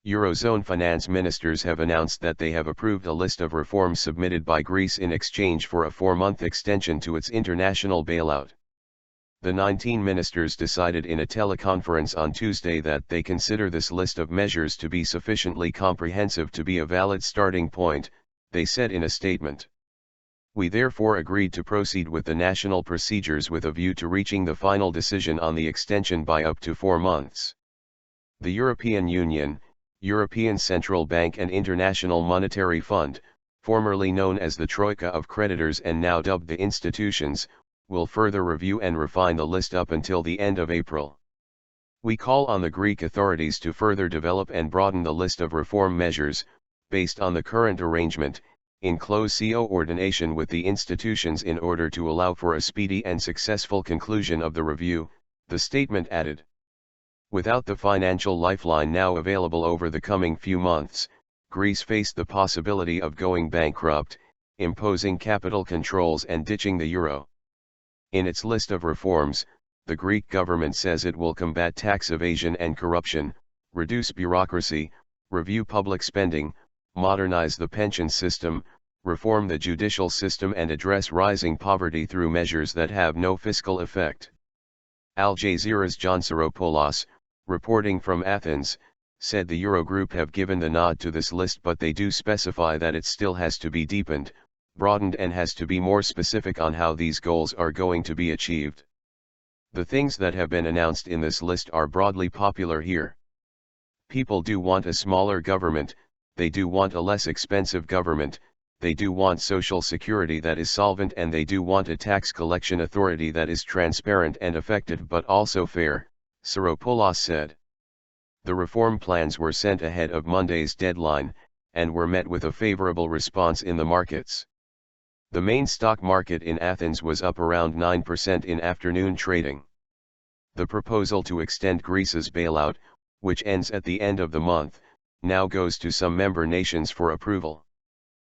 Eurozone finance ministers have announced that they have approved a list of reforms submitted by Greece in exchange for a 4-month extension to its international bailout. The 19 ministers decided in a teleconference on Tuesday that they consider this list of measures to be sufficiently comprehensive to be a valid starting point, they said in a statement. We therefore agreed to proceed with the national procedures with a view to reaching the final decision on the extension by up to 4 months. The European Union, European Central Bank and International Monetary Fund, formerly known as the troika of creditors and now dubbed the institutions, will further review and refine the list up until the end of April. We call on the Greek authorities to further develop and broaden the list of reform measures, based on the current arrangement, in close co-ordination with the institutions in order to allow for a speedy and successful conclusion of the review, the statement added. Without the financial lifeline now available over the coming few months, Greece faced the possibility of going bankrupt, imposing capital controls and ditching the euro. In its list of reforms, the Greek government says it will combat tax evasion and corruption, reduce bureaucracy, review public spending, modernize the pension system, reform the judicial system and address rising poverty through measures that have no fiscal effect. Al Jazeera's John Saropoulos, reporting from Athens, said the Eurogroup have given the nod to this list, but they do specify that it still has to be deepened, broadened and has to be more specific on how these goals are going to be achieved. The things that have been announced in this list are broadly popular here. People do want a smaller government, they do want a less expensive government, they do want social security that is solvent, and they do want a tax collection authority that is transparent and effective but also fair, Saropoulos said. The reform plans were sent ahead of Monday's deadline, and were met with a favorable response in the markets. The main stock market in Athens was up around 9% in afternoon trading. The proposal to extend Greece's bailout, which ends at the end of the month, now goes to some member nations for approval.